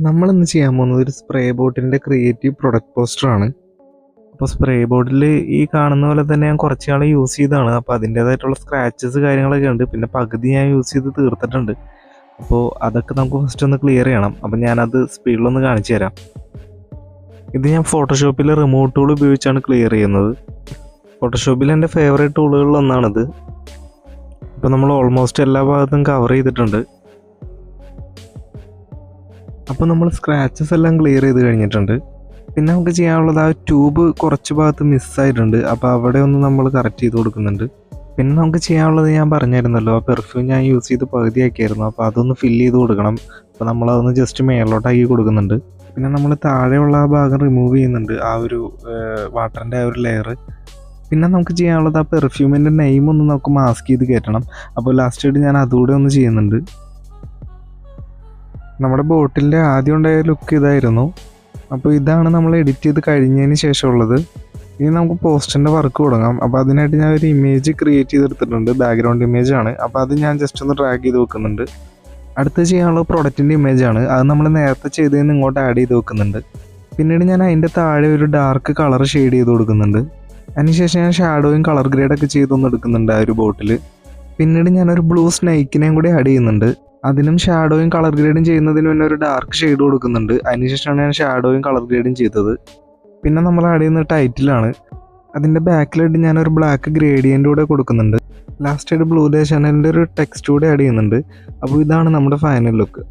നമ്മളിന്ന് ചെയ്യാൻ പോകുന്നത് ഒരു സ്പ്രേ ബോട്ടിൻ്റെ ക്രിയേറ്റീവ് പ്രൊഡക്റ്റ് പോസ്റ്ററാണ്. അപ്പോൾ സ്പ്രേ ബോട്ടിൽ ഈ കാണുന്ന പോലെ തന്നെ ഞാൻ കുറച്ച് നാൾ യൂസ് ചെയ്തതാണ്. അപ്പോൾ അതിൻ്റേതായിട്ടുള്ള സ്ക്രാച്ചസ് കാര്യങ്ങളൊക്കെ ഉണ്ട്. പിന്നെ പകുതി ഞാൻ യൂസ് ചെയ്ത് തീർത്തിട്ടുണ്ട്. അപ്പോൾ അതൊക്കെ നമുക്ക് ഫസ്റ്റ് ഒന്ന് ക്ലിയർ ചെയ്യണം. അപ്പോൾ ഞാനത് സ്പീഡിലൊന്ന് കാണിച്ചു തരാം. ഇത് ഞാൻ ഫോട്ടോഷോപ്പിൽ റിമൂവ് ടൂൾ ഉപയോഗിച്ചാണ് ക്ലിയർ ചെയ്യുന്നത്. ഫോട്ടോഷോപ്പിൽ എൻ്റെ ഫേവറേറ്റ് ടൂളുകളിൽ ഒന്നാണിത്. ഇപ്പോൾ നമ്മൾ ഓൾമോസ്റ്റ് എല്ലാ ഭാഗത്തും കവർ ചെയ്തിട്ടുണ്ട്. അപ്പോൾ നമ്മൾ സ്ക്രാച്ചസ് എല്ലാം ക്ലിയർ ചെയ്ത് കഴിഞ്ഞിട്ടുണ്ട്. പിന്നെ നമുക്ക് ചെയ്യാനുള്ളത് ആ ട്യൂബ് കുറച്ച് ഭാഗത്ത് മിസ്സായിട്ടുണ്ട്. അപ്പോൾ അവിടെ ഒന്ന് നമ്മൾ കറക്റ്റ് ചെയ്ത് കൊടുക്കുന്നുണ്ട്. പിന്നെ നമുക്ക് ചെയ്യാനുള്ളത് ഞാൻ പറഞ്ഞായിരുന്നല്ലോ, ആ പെർഫ്യൂം ഞാൻ യൂസ് ചെയ്ത് പകുതിയാക്കിയായിരുന്നു. അപ്പോൾ അതൊന്ന് ഫില്ല് ചെയ്ത് കൊടുക്കണം. അപ്പോൾ നമ്മളതൊന്ന് ജസ്റ്റ് മേളിലോട്ടാക്കി കൊടുക്കുന്നുണ്ട്. പിന്നെ നമ്മൾ താഴെയുള്ള ആ ഭാഗം റിമൂവ് ചെയ്യുന്നുണ്ട്, ആ ഒരു വാട്ടറിൻ്റെ ആ ഒരു ലെയർ. പിന്നെ നമുക്ക് ചെയ്യാനുള്ളത് ആ പെർഫ്യൂമിൻ്റെ നെയിം ഒന്ന് നമുക്ക് മാസ്ക് ചെയ്ത് കയറ്റണം. അപ്പോൾ ലാസ്റ്റായിട്ട് ഞാൻ അതുകൂടെ ഒന്ന് ചെയ്യുന്നുണ്ട്. നമ്മുടെ ബോട്ടിലിൻ്റെ ആദ്യം ഉണ്ടായ ലുക്ക് ഇതായിരുന്നു. അപ്പോൾ ഇതാണ് നമ്മൾ എഡിറ്റ് ചെയ്ത് കഴിഞ്ഞതിന് ശേഷമുള്ളത്. ഇനി നമുക്ക് പോസ്റ്ററിൻ്റെ വർക്ക് തുടങ്ങാം. അപ്പോൾ അതിനായിട്ട് ഞാൻ ഒരു ഇമേജ് ക്രിയേറ്റ് ചെയ്തെടുത്തിട്ടുണ്ട്, ബാക്ക്ഗ്രൗണ്ട് ഇമേജ് ആണ്. അപ്പോൾ അത് ഞാൻ ജസ്റ്റ് ഒന്ന് ഡ്രാഗ് ചെയ്ത് വെക്കുന്നുണ്ട്. അടുത്ത് ചെയ്യാനുള്ള പ്രൊഡക്റ്റിൻ്റെ ഇമേജാണ്. അത് നമ്മൾ നേരത്തെ ചെയ്തതിന് ഇങ്ങോട്ട് ആഡ് ചെയ്ത് വെക്കുന്നുണ്ട്. പിന്നീട് ഞാൻ അതിൻ്റെ താഴെ ഒരു ഡാർക്ക് കളർ ഷെയ്ഡ് ചെയ്ത് കൊടുക്കുന്നുണ്ട്. അതിനുശേഷം ഞാൻ ഷാഡോയും കളർ ഗ്രേഡൊക്കെ ചെയ്തൊന്ന് എടുക്കുന്നുണ്ട് ആ ഒരു ബോട്ടിൽ. പിന്നീട് ഞാനൊരു ബ്ലൂ സ്നൈക്കിനെയും കൂടി ആഡ് ചെയ്യുന്നുണ്ട്. അതിനും ഷാഡോയും കളർ ഗ്രേഡും ചെയ്യുന്നതിന് മുന്നേ ഒരു ഡാർക്ക് ഷെയ്ഡ് കൊടുക്കുന്നുണ്ട്. അതിനുശേഷമാണ് ഞാൻ ഷാഡോയും കളർ ഗ്രേഡും ചെയ്തത്. പിന്നെ നമ്മൾ ആഡ് ചെയ്യുന്നത് ടൈറ്റിലാണ്. അതിൻ്റെ ബാക്കിലായിട്ട് ഞാനൊരു ബ്ലാക്ക് ഗ്രേഡിയൻ്റ് കൂടെ കൊടുക്കുന്നുണ്ട്. ലാസ്റ്റായിട്ട് ബ്ലൂ ചാനലിൻ്റെ ഒരു ടെക്സ്റ്റ് കൂടെ ആഡ് ചെയ്യുന്നുണ്ട്. അപ്പോൾ ഇതാണ് നമ്മുടെ ഫൈനൽ ലുക്ക്.